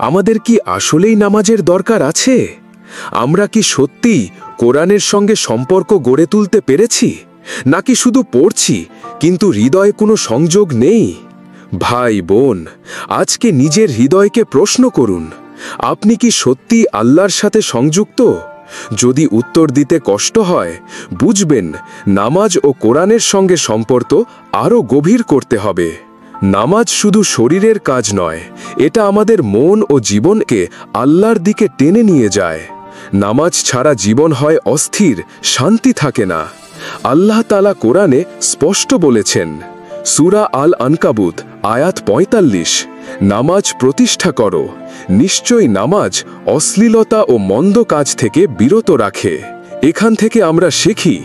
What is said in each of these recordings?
আমাদের কি আসলেই নামাজের দরকার আছে? আমরা কি সত্যিই কোরআনের সঙ্গে সম্পর্ক গড়ে তুলতে পেরেছি, নাকি শুধু পড়ছি কিন্তু হৃদয়ে কোনো সংযোগ নেই? ভাই বোন, আজকে নিজের হৃদয়কে প্রশ্ন করুন, আপনি কি সত্যি আল্লাহর সাথে সংযুক্ত? যদি উত্তর দিতে কষ্ট হয়, বুঝবেন নামাজ ও কোরআনের সঙ্গে সম্পর্ক আরও গভীর করতে হবে। নামাজ শুধু শরীরের কাজ নয়, এটা আমাদের মন ও জীবনকে আল্লাহর দিকে টেনে নিয়ে যায়। নামাজ ছাড়া জীবন হয় অস্থির, শান্তি থাকে না। আল্লাহ তাআলা কোরআনে স্পষ্ট বলেছেন, সূরা আল আনকাবুত আয়াত ৪৫, নামাজ প্রতিষ্ঠা করো। নিশ্চয়ই নামাজ অশ্লীলতা ও মন্দ কাজ থেকে বিরত রাখে। এখান থেকে আমরা শিখি,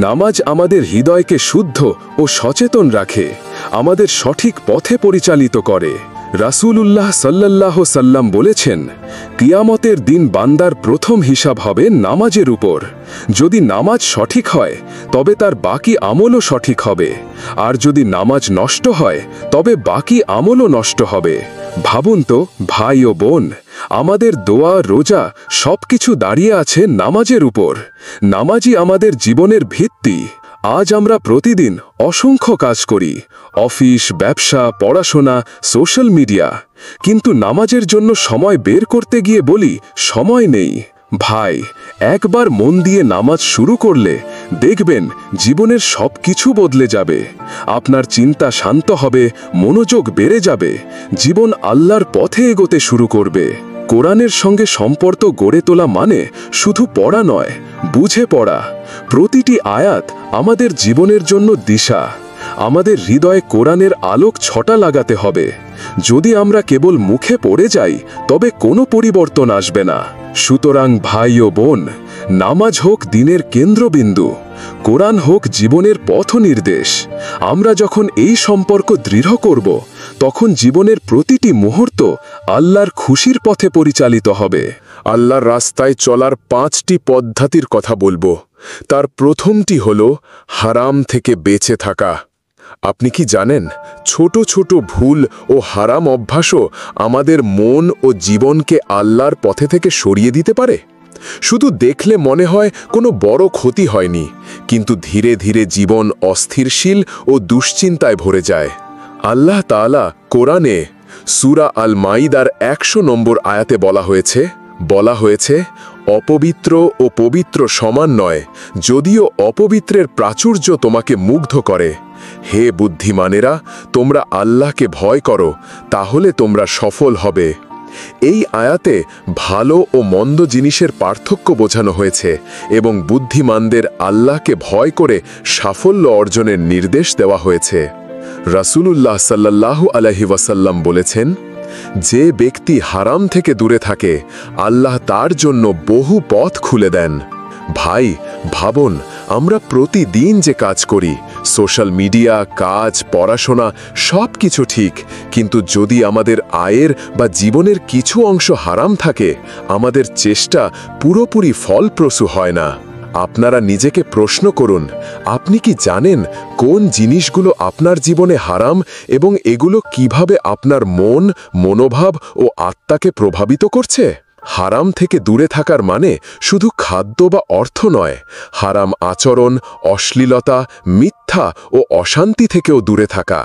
নামাজ আমাদের হৃদয়কে শুদ্ধ ও সচেতন রাখে, আমাদের সঠিক পথে পরিচালিত করে। রাসূলুল্লাহ সাল্লাল্লাহু সাল্লাম বলেছেন, কিয়ামতের দিন বান্দার প্রথম হিসাব হবে নামাজের উপর। যদি নামাজ সঠিক হয় তবে তার বাকি আমলও সঠিক হবে, আর যদি নামাজ নষ্ট হয় তবে বাকি আমলও নষ্ট হবে। ভাবুন তো ভাই ও বোন, আমাদের দোয়া, রোজা সবকিছু দাঁড়িয়ে আছে নামাজের উপর। নামাজই আমাদের জীবনের ভিত্তি। আজ আমরা প্রতিদিন অসংখ্য কাজ করি, অফিস, ব্যবসা, পড়াশোনা, সোশ্যাল মিডিয়া, কিন্তু নামাজের জন্য সময় বের করতে গিয়ে বলি সময় নেই। ভাই, একবার মন দিয়ে নামাজ শুরু করলে দেখবেন জীবনের সব কিছু বদলে যাবে। আপনার চিন্তা শান্ত হবে, মনোযোগ বেড়ে যাবে, জীবন আল্লাহর পথে এগোতে শুরু করবে। কোরআনের সঙ্গে সম্পর্ক গড়ে তোলা মানে শুধু পড়া নয়, বুঝে পড়া। প্রতিটি আয়াত আমাদের জীবনের জন্য দিশা। আমাদের হৃদয়ে কোরআনের আলোক ছটা লাগাতে হবে। যদি আমরা কেবল মুখে পড়ে যাই তবে কোনো পরিবর্তন আসবে না। সুতরাং ভাই ও বোন, নামাজ হোক দিনের কেন্দ্রবিন্দু, কোরআন হোক জীবনের পথ নির্দেশ। আমরা যখন এই সম্পর্ক দৃঢ় করব, তখন জীবনের প্রতিটি মুহূর্ত আল্লাহর খুশির পথে পরিচালিত হবে। আল্লাহর রাস্তায় চলার ৫টি পদ্ধতির কথা বলবো। তার প্রথমটি হল হারাম থেকে বেঁচে থাকা। আপনি কি জানেন, ছোট ছোট ভুল ও হারাম অভ্যাসও আমাদের মন ও জীবনকে আল্লাহর পথে থেকে সরিয়ে দিতে পারে। শুধু দেখলে মনে হয় কোনো বড় ক্ষতি হয়নি, কিন্তু ধীরে ধীরে জীবন অস্থিরশীল ও দুশ্চিন্তায় ভরে যায়। আল্লাহ তাআলা কোরআনে সূরা আল মাইদার ১০০ নম্বর আয়াতে বলা হয়েছে, অপবিত্র ও পবিত্র সমান নয়, যদিও অপবিত্রের প্রাচুর্য তোমাকে মুগ্ধ করে। হে বুদ্ধিমানেরা, তোমরা আল্লাহকে ভয় করো, তাহলে তোমরা সফল হবে। এই আয়াতে ভালো ও মন্দ জিনিসের পার্থক্য বোঝানো হয়েছে এবং বুদ্ধিমানদের আল্লাহকে ভয় করে সাফল্য অর্জনের নির্দেশ দেওয়া হয়েছে। রাসূলুল্লাহ সাল্লাল্লাহু আলাইহি ওয়াসাল্লাম বলেছেন, যে ব্যক্তি হারাম থেকে দূরে থাকে, আল্লাহ তার জন্য বহু পথ খুলে দেন। ভাই, ভাবুন, আমরা প্রতিদিন যে কাজ করি, সোশ্যাল মিডিয়া, কাজ, পড়াশোনা সব কিছু ঠিক, কিন্তু যদি আমাদের আয়ের বা জীবনের কিছু অংশ হারাম থাকে, আমাদের চেষ্টা পুরোপুরি ফলপ্রসূ হয় না। আপনারা নিজেকে প্রশ্ন করুন, আপনি কি জানেন কোন জিনিসগুলো আপনার জীবনে হারাম এবং এগুলো কিভাবে আপনার মন, মনোভাব ও আত্মাকে প্রভাবিত করছে? হারাম থেকে দূরে থাকার মানে শুধু খাদ্য বা অর্থ নয়, হারাম আচরণ, অশ্লীলতা, মিথ্যা ও অশান্তি থেকেও দূরে থাকা।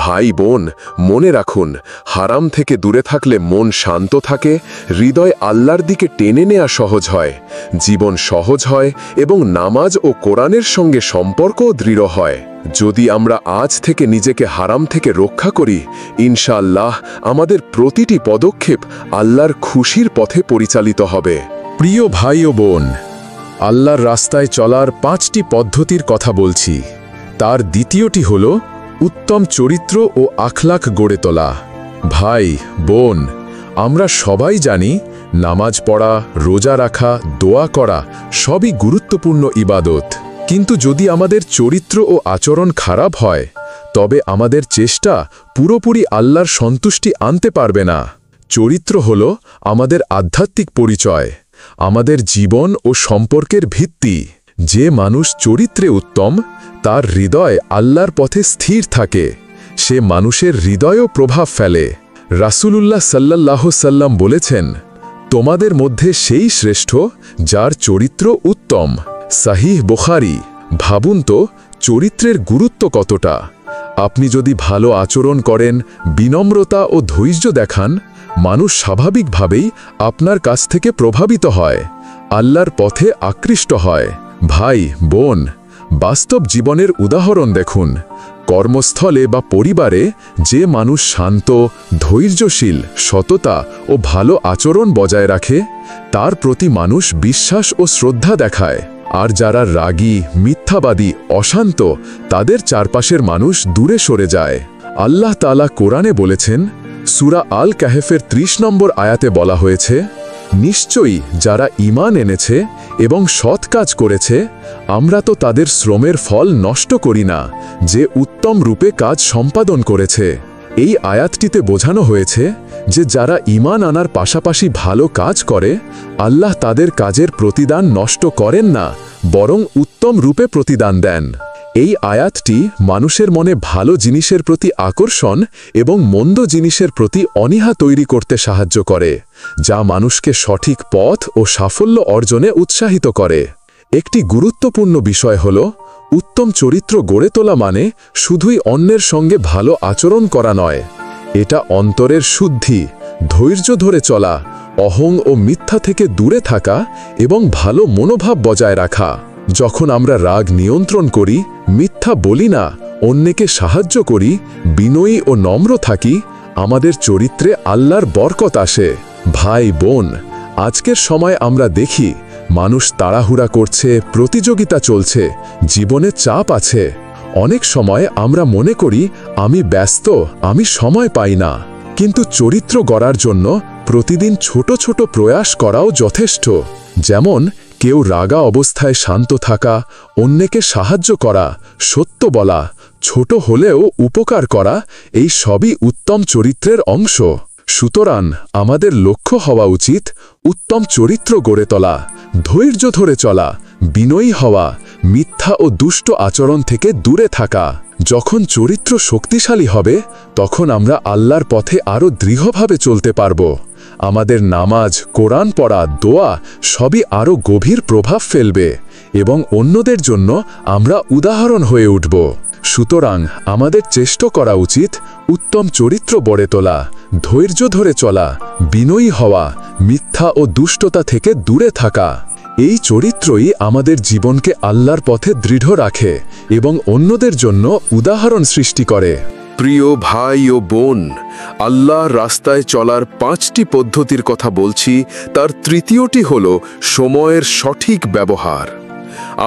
ভাই বোন, মনে রাখুন, হারাম থেকে দূরে থাকলে মন শান্ত থাকে, হৃদয় আল্লাহর দিকে টেনে নেওয়া সহজ হয়, জীবন সহজ হয় এবং নামাজ ও কোরআনের সঙ্গে সম্পর্কও দৃঢ় হয়। যদি আমরা আজ থেকে নিজেকে হারাম থেকে রক্ষা করি, ইনশাআল্লাহ আমাদের প্রতিটি পদক্ষেপ আল্লাহর খুশির পথে পরিচালিত হবে। প্রিয় ভাই ও বোন, আল্লাহর রাস্তায় চলার ৫টি পদ্ধতির কথা বলছি। তার দ্বিতীয়টি হল উত্তম চরিত্র ও আখলাক গড়ে তোলা। ভাই বোন, আমরা সবাই জানি নামাজ পড়া, রোজা রাখা, দোয়া করা সবই গুরুত্বপূর্ণ ইবাদত। কিন্তু যদি আমাদের চরিত্র ও আচরণ খারাপ হয়, তবে আমাদের চেষ্টা পুরোপুরি আল্লাহর সন্তুষ্টি আনতে পারবে না। চরিত্র হল আমাদের আধ্যাত্মিক পরিচয়, আমাদের জীবন ও সম্পর্কের ভিত্তি। যে মানুষ চরিত্রে উত্তম, তার হৃদয় আল্লাহর পথে স্থির থাকে, সে মানুষের হৃদয়েও প্রভাব ফেলে। রাসূলুল্লাহ সাল্লাল্লাহু সাল্লাম বলেছেন, তোমাদের মধ্যে সেই শ্রেষ্ঠ যার চরিত্র উত্তম। সাহিহ বুখারী। ভাবুন তো চরিত্রের গুরুত্ব কতটা। আপনি যদি ভালো আচরণ করেন, বিনম্রতা ও ধৈর্য দেখান, মানুষ স্বাভাবিকভাবেই আপনার কাছ থেকে প্রভাবিত হয়, আল্লাহর পথে আকৃষ্ট হয়। ভাই বোন, বাস্তব জীবনের উদাহরণ দেখুন। কর্মস্থলে বা পরিবারে যে মানুষ শান্ত, ধৈর্যশীল, সততা ও ভালো আচরণ বজায় রাখে, তার প্রতি মানুষ বিশ্বাস ও শ্রদ্ধা দেখায়। আর যারা রাগী, মিথ্যাবাদী, অশান্ত, তাদের চারপাশের মানুষ দূরে সরে যায়। আল্লাহ তাআলা কোরআনে বলেছেন, সূরা আল কাহফের ৩০ নম্বর আয়াতে বলা হয়েছে, নিশ্চয়ই যারা ঈমান এনেছে এবং সৎ কাজ করেছে, আমরা তো তাদের শ্রমের ফল নষ্ট করি না, যে উত্তম রূপে কাজ সম্পাদন করেছে। এই আয়াতটিতে বোঝানো হয়েছে যে যারা ঈমান আনার পাশাপাশি ভালো কাজ করে, আল্লাহ তাদের কাজের প্রতিদান নষ্ট করেন না, বরং উত্তম রূপে প্রতিদান দেন। এই আয়াতটি মানুষের মনে ভালো জিনিসের প্রতি আকর্ষণ এবং মন্দ জিনিসের প্রতি অনীহা তৈরি করতে সাহায্য করে, যা মানুষকে সঠিক পথ ও সাফল্য অর্জনে উৎসাহিত করে। একটি গুরুত্বপূর্ণ বিষয় হল, উত্তম চরিত্র গড়ে তোলা মানে শুধুই অন্যের সঙ্গে ভালো আচরণ করা নয়। এটা অন্তরের শুদ্ধি, ধৈর্য ধরে চলা, অহং ও মিথ্যা থেকে দূরে থাকা এবং ভালো মনোভাব বজায় রাখা। যখন আমরা রাগ নিয়ন্ত্রণ করি, মিথ্যা বলি না, অন্যকে সাহায্য করি, বিনয়ী ও নম্র থাকি, আমাদের চরিত্রে আল্লাহর বরকত আসে। ভাই বোন, আজকের সময় আমরা দেখি মানুষ তাড়াহুড়া করছে, প্রতিযোগিতা চলছে, জীবনে চাপ আছে। অনেক সময় আমরা মনে করি আমি ব্যস্ত, আমি সময় পাই না। কিন্তু চরিত্র গড়ার জন্য প্রতিদিন ছোট ছোট প্রয়াস করাও যথেষ্ট। যেমন কেউ রাগা অবস্থায় শান্ত থাকা, অন্যকে সাহায্য করা, সত্য বলা, ছোট হলেও উপকার করা, এই সবই উত্তম চরিত্রের অংশ। সুতরাং আমাদের লক্ষ্য হওয়া উচিত উত্তম চরিত্র গড়ে তোলা, ধৈর্য ধরে চলা, বিনয়ী হওয়া, মিথ্যা ও দুষ্ট আচরণ থেকে দূরে থাকা। যখন চরিত্র শক্তিশালী হবে, তখন আমরা আল্লাহর পথে আরও দৃঢ়ভাবে চলতে পারব। আমাদের নামাজ, কোরআন পড়া, দোয়া সবই আরও গভীর প্রভাব ফেলবে এবং অন্যদের জন্য আমরা উদাহরণ হয়ে উঠব। সুতরাং আমাদের চেষ্টা করা উচিত উত্তম চরিত্র গড়ে তোলা, ধৈর্য ধরে চলা, বিনয়ী হওয়া, মিথ্যা ও দুষ্টতা থেকে দূরে থাকা। এই চরিত্রই আমাদের জীবনকে আল্লাহর পথে দৃঢ় রাখে এবং অন্যদের জন্য উদাহরণ সৃষ্টি করে। প্রিয় ভাই ও বোন, আল্লাহর রাস্তায় চলার 5টি পদ্ধতির কথা বলছি, তার তৃতীয়টি হল সময়ের সঠিক ব্যবহার।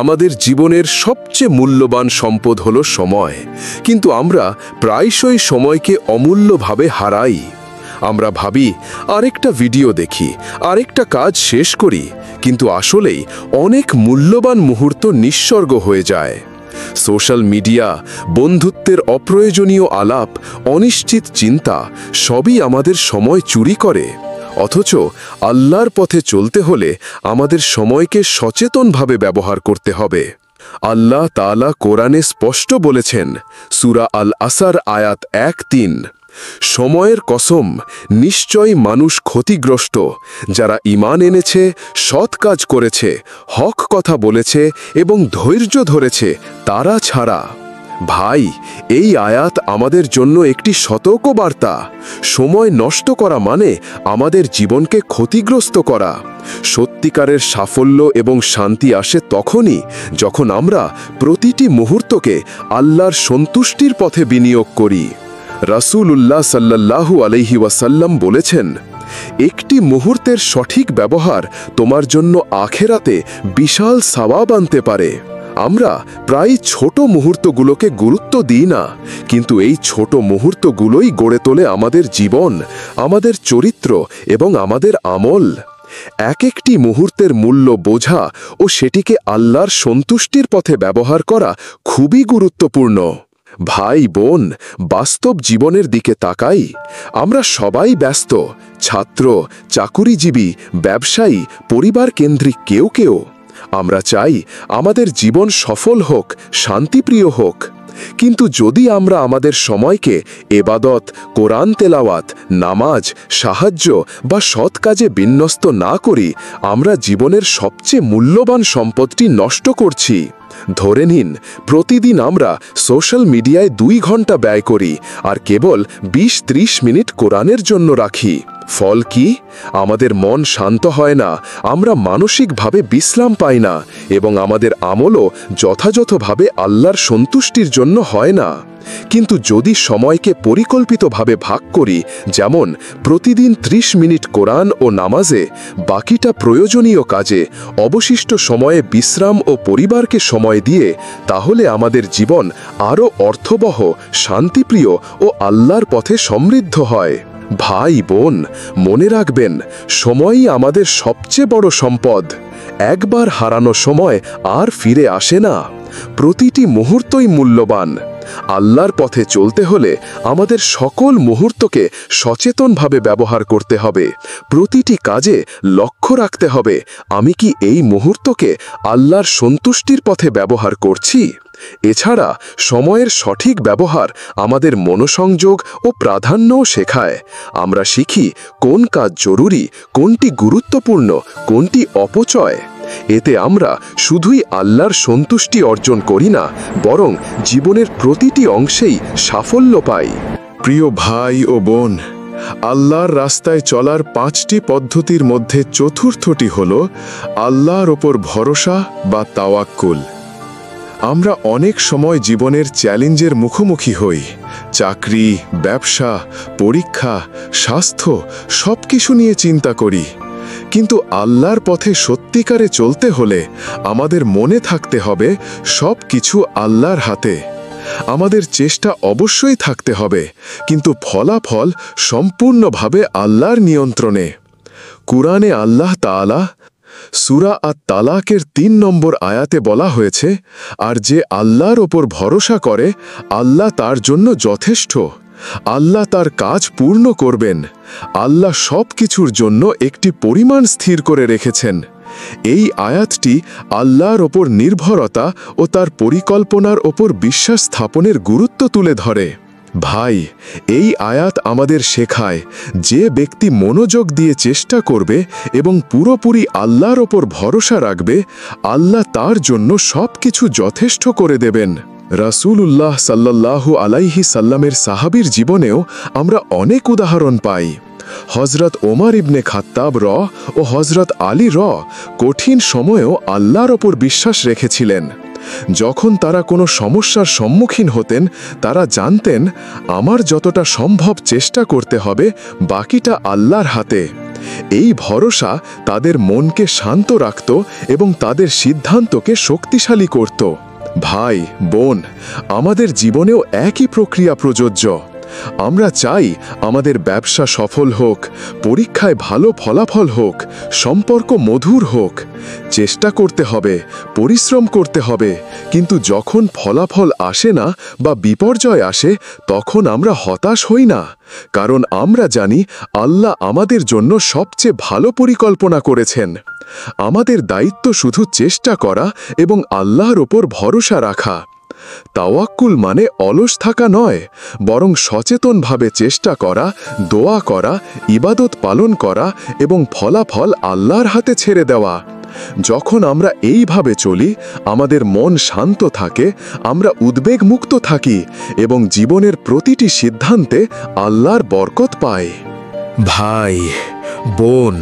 আমাদের জীবনের সবচেয়ে মূল্যবান সম্পদ হল সময়, কিন্তু আমরা প্রায়শই সময়কে অমূল্যভাবে হারাই। আমরা ভাবি আরেকটা ভিডিও দেখি, আরেকটা কাজ শেষ করি, কিন্তু আসলেই অনেক মূল্যবান মুহূর্ত নিঃসর্গ হয়ে যায়। সোশ্যাল মিডিয়া, বন্ধুত্বের অপ্রয়োজনীয় আলাপ, অনিশ্চিত চিন্তা সবই আমাদের সময় চুরি করে। অথচ আল্লাহর পথে চলতে হলে আমাদের সময়কে সচেতনভাবে ব্যবহার করতে হবে। আল্লাহ তাআলা কোরআনে স্পষ্ট বলেছেন, সূরা আল আসর আয়াত 1-3, সময়ের কসম, নিশ্চয়ই মানুষ ক্ষতিগ্রস্ত যারা ঈমান এনেছে, সৎ কাজ করেছে, হক কথা বলেছে এবং ধৈর্য ধরেছে, তারা ছাড়া। ভাই, এই আয়াত আমাদের জন্য একটি সতর্কবার্তা। সময় নষ্ট করা মানে আমাদের জীবনকে ক্ষতিগ্রস্ত করা। সত্যিকারের সাফল্য এবং শান্তি আসে তখনই যখন আমরা প্রতিটি মুহূর্তকে আল্লাহর সন্তুষ্টির পথে বিনিয়োগ করি। রাসূলুল্লাহ সাল্লাল্লাহু আলাইহি ওয়াসাল্লাম বলেছেন, একটি মুহূর্তের সঠিক ব্যবহার তোমার জন্য আখেরাতে বিশাল সওয়াব আনতে পারে। আমরা প্রায় ছোট মুহূর্তগুলোকে গুরুত্ব দিই না, কিন্তু এই ছোট মুহূর্তগুলোই গড়ে তোলে আমাদের জীবন, আমাদের চরিত্র এবং আমাদের আমল। এক একটি মুহূর্তের মূল্য বোঝা ও সেটিকে আল্লাহর সন্তুষ্টির পথে ব্যবহার করা খুবই গুরুত্বপূর্ণ। ভাই বোন, বাস্তব জীবনের দিকে তাকাই। আমরা সবাই ব্যস্ত, ছাত্র, চাকুরিজীবী, ব্যবসায়ী, পরিবার কেন্দ্রিক কেউ কেউ। আমরা চাই আমাদের জীবন সফল হোক, শান্তিপ্রিয় হোক। কিন্তু যদি আমরা আমাদের সময়কে এবাদত, কোরআন তেলাওয়াত, নামাজ, সাহায্য বা সৎ কাজে বিন্যস্ত না করি, আমরা জীবনের সবচেয়ে মূল্যবান সম্পদটি নষ্ট করছি। ধরে নিন, প্রতিদিন আমরা সোশ্যাল মিডিয়ায় 2 ঘন্টা ব্যয় করি আর কেবল 20-30 মিনিট কোরআনের জন্য রাখি। ফল কি? আমাদের মন শান্ত হয় না, আমরা মানসিকভাবে বিশ্রাম পাই না এবং আমাদের আমলও যথাযথভাবে আল্লাহর সন্তুষ্টির জন্য হয় না। কিন্তু যদি সময়কে পরিকল্পিতভাবে ভাগ করি, যেমন প্রতিদিন 30 মিনিট কোরআন ও নামাজে, বাকিটা প্রয়োজনীয় কাজে, অবশিষ্ট সময়ে বিশ্রাম ও পরিবারকে সময় দিয়ে, তাহলে আমাদের জীবন আরও অর্থবহ, শান্তিপ্রিয় ও আল্লাহর পথে সমৃদ্ধ হয়। ভাই বোন, মনে রাখবেন, সময়ই আমাদের সবচেয়ে বড় সম্পদ। একবার হারানো সময় আর ফিরে আসে না। প্রতিটি মুহূর্তই মূল্যবান। আল্লাহর পথে চলতে হলে আমাদের সকল মুহূর্তকে সচেতনভাবে ব্যবহার করতে হবে। প্রতিটি কাজে লক্ষ্য রাখতে হবে, আমি কি এই মুহূর্তকে আল্লাহর সন্তুষ্টির পথে ব্যবহার করছি? এছাড়া সময়ের সঠিক ব্যবহার আমাদের মনোসংযোগ ও প্রাধান্যও শেখায়। আমরা শিখি কোন কাজ জরুরি, কোনটি গুরুত্বপূর্ণ, কোনটি অপচয়। এতে আমরা শুধুই আল্লাহর সন্তুষ্টি অর্জন করি না, বরং জীবনের প্রতিটি অংশেই সাফল্য পাই। প্রিয় ভাই ও বোন, আল্লাহর রাস্তায় চলার 5টি পদ্ধতির মধ্যে চতুর্থটি হল আল্লাহর ওপর ভরসা বা তাওয়াক্কুল। আমরা অনেক সময় জীবনের চ্যালেঞ্জের মুখোমুখি হই। চাকরি, ব্যবসা, পরীক্ষা, স্বাস্থ্য সবকিছু নিয়ে চিন্তা করি। কিন্তু আল্লাহর পথে সত্যিকারে চলতে হলে আমাদের মনে থাকতে হবে সব কিছু আল্লাহর হাতে। আমাদের চেষ্টা অবশ্যই থাকতে হবে, কিন্তু ফলাফল সম্পূর্ণভাবে আল্লাহর নিয়ন্ত্রণে। কুরআনে আল্লাহ তাআলা সূরা আত-তালাকের 3 নম্বর আয়াতে বলা হয়েছে, আর যে আল্লাহর ওপর ভরসা করে, আল্লাহ তার জন্য যথেষ্ট। আল্লাহ তার কাজ পূর্ণ করবেন। আল্লাহ সব কিছুর জন্য একটি পরিমাণ স্থির করে রেখেছেন। এই আয়াতটি আল্লাহর ওপর নির্ভরতা ও তার পরিকল্পনার ওপর বিশ্বাস স্থাপনের গুরুত্ব তুলে ধরে। ভাই, এই আয়াত আমাদের শেখায়, যে ব্যক্তি মনোযোগ দিয়ে চেষ্টা করবে এবং পুরোপুরি আল্লাহর ওপর ভরসা রাখবে, আল্লাহ তার জন্য সব কিছু যথেষ্ট করে দেবেন। রাসূলুল্লাহ সাল্লাল্লাহু আলাইহি সাল্লামের সাহাবীর জীবনেও আমরা অনেক উদাহরণ পাই। হযরত ওমর ইবনে খাত্তাব ও হযরত আলী কঠিন সময়েও আল্লাহর ওপর বিশ্বাস রেখেছিলেন। যখন তারা কোনো সমস্যার সম্মুখীন হতেন, তারা জানতেন, আমার যতটা সম্ভব চেষ্টা করতে হবে, বাকিটা আল্লাহর হাতে। এই ভরসা তাদের মনকে শান্ত রাখত এবং তাদের সিদ্ধান্তকে শক্তিশালী করত। ভাই বোন, আমাদের জীবনেও একই প্রক্রিয়া প্রযোজ্য। আমরা চাই আমাদের ব্যবসা সফল হোক, পরীক্ষায় ভালো ফলাফল হোক, সম্পর্ক মধুর হোক। চেষ্টা করতে হবে, পরিশ্রম করতে হবে, কিন্তু যখন ফলাফল আসে না বা বিপর্যয় আসে, তখন আমরা হতাশ হই না, কারণ আমরা জানি আল্লাহ আমাদের জন্য সবচেয়ে ভালো পরিকল্পনা করেছেন। আমাদের দায়িত্ব শুধু চেষ্টা করা এবং আল্লাহর ওপর ভরসা রাখা। তাওয়াক্কুল মানে অলস থাকা নয়, বরং সচেতনভাবে চেষ্টা করা, দোয়া করা, ইবাদত পালন করা এবং ফলাফল আল্লাহর হাতে ছেড়ে দেওয়া। যখন আমরা এইভাবে চলি, আমাদের মন শান্ত থাকে, আমরা উদ্বেগমুক্ত থাকি এবং জীবনের প্রতিটি সিদ্ধান্তে আল্লাহর বরকত পাই। ভাই বোন,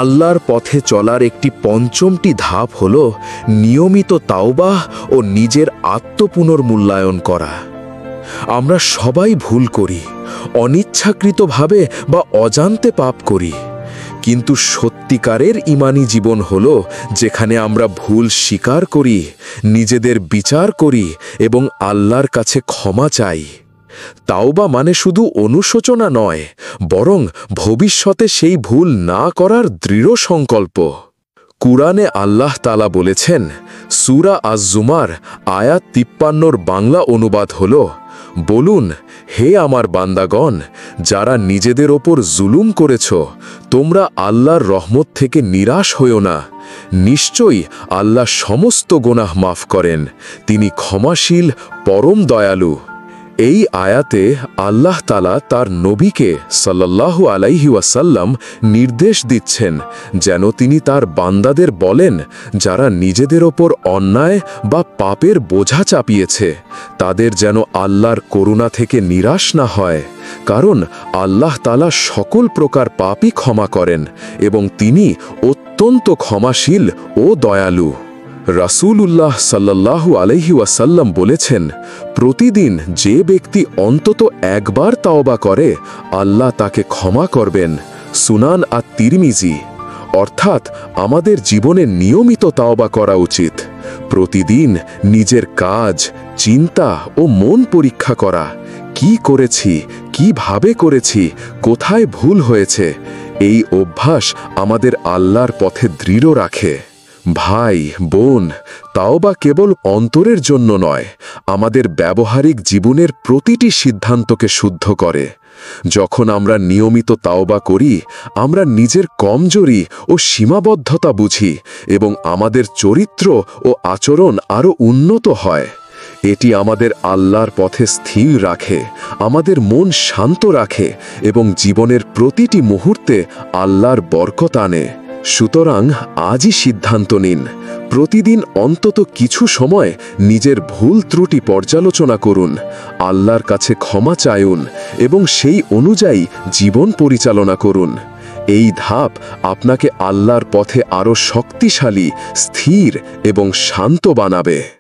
আল্লাহর পথে চলার একটি পঞ্চমটি ধাপ হল নিয়মিত তাওবাহ ও নিজের আত্মপুনর্মূল্যায়ন করা। আমরা সবাই ভুল করি, অনিচ্ছাকৃতভাবে বা অজান্তে পাপ করি, কিন্তু সত্যিকারের ঈমানি জীবন হল যেখানে আমরা ভুল স্বীকার করি, নিজেদের বিচার করি এবং আল্লাহর কাছে ক্ষমা চাই। তাওবা মানে শুধু অনুশোচনা নয়, বরং ভবিষ্যতে সেই ভুল না করার দৃঢ় সংকল্প। কুরআনে আল্লাহ তাআলা বলেছেন, সূরা আজ-জুমার আয়াত 53-র বাংলা অনুবাদ হল, বলুন, হে আমার বান্দাগণ, যারা নিজেদের ওপর জুলুম করেছ, তোমরা আল্লাহর রহমত থেকে নিরাশ হইও না। নিশ্চয়ই আল্লাহ সমস্ত গুনাহ মাফ করেন, তিনি ক্ষমাশীল, পরম দয়ালু। এই আয়াতে আল্লাহ তাআলা তার নবীকে সাল্লাল্লাহু আলাইহি ওয়াসাল্লাম নির্দেশ দিচ্ছেন যেন তিনি তার বান্দাদের বলেন, যারা নিজেদের ওপর অন্যায় বা পাপের বোঝা চাপিয়েছে, তাদের যেন আল্লাহর করুণা থেকে নিরাশ না হয়, কারণ আল্লাহ তাআলা সকল প্রকার পাপই ক্ষমা করেন এবং তিনি অত্যন্ত ক্ষমাশীল ও দয়ালু। রাসূলুল্লাহ সাল্লাল্লাহু আলাইহি ওয়াসাল্লাম বলেছেন, প্রতিদিন যে ব্যক্তি অন্তত একবার তাওবা করে, আল্লাহ তাকে ক্ষমা করবেন। সুনান আত-তিরমিজি। অর্থাৎ আমাদের জীবনে নিয়মিত তাওবা করা উচিত। প্রতিদিন নিজের কাজ, চিন্তা ও মন পরীক্ষা করা, কি করেছি, কিভাবে করেছি, কোথায় ভুল হয়েছে। এই অভ্যাস আমাদের আল্লাহর পথে দৃঢ় রাখে। ভাই বোন, তাওবা কেবল অন্তরের জন্য নয়, আমাদের ব্যবহারিক জীবনের প্রতিটি সিদ্ধান্তকে শুদ্ধ করে। যখন আমরা নিয়মিত তাওবা করি, আমরা নিজের কমজোরি ও সীমাবদ্ধতা বুঝি এবং আমাদের চরিত্র ও আচরণ আরও উন্নত হয়। এটি আমাদের আল্লাহর পথে স্থির রাখে, আমাদের মন শান্ত রাখে এবং জীবনের প্রতিটি মুহূর্তে আল্লাহর বরকত আনে। সুতরাং আজই সিদ্ধান্ত নিন, প্রতিদিন অন্তত কিছু সময় নিজের ভুল ত্রুটি পর্যালোচনা করুন, আল্লাহর কাছে ক্ষমা চাইুন এবং সেই অনুযায়ী জীবন পরিচালনা করুন। এই ধাপ আপনাকে আল্লাহর পথে আরও শক্তিশালী, স্থির এবং শান্ত বানাবে।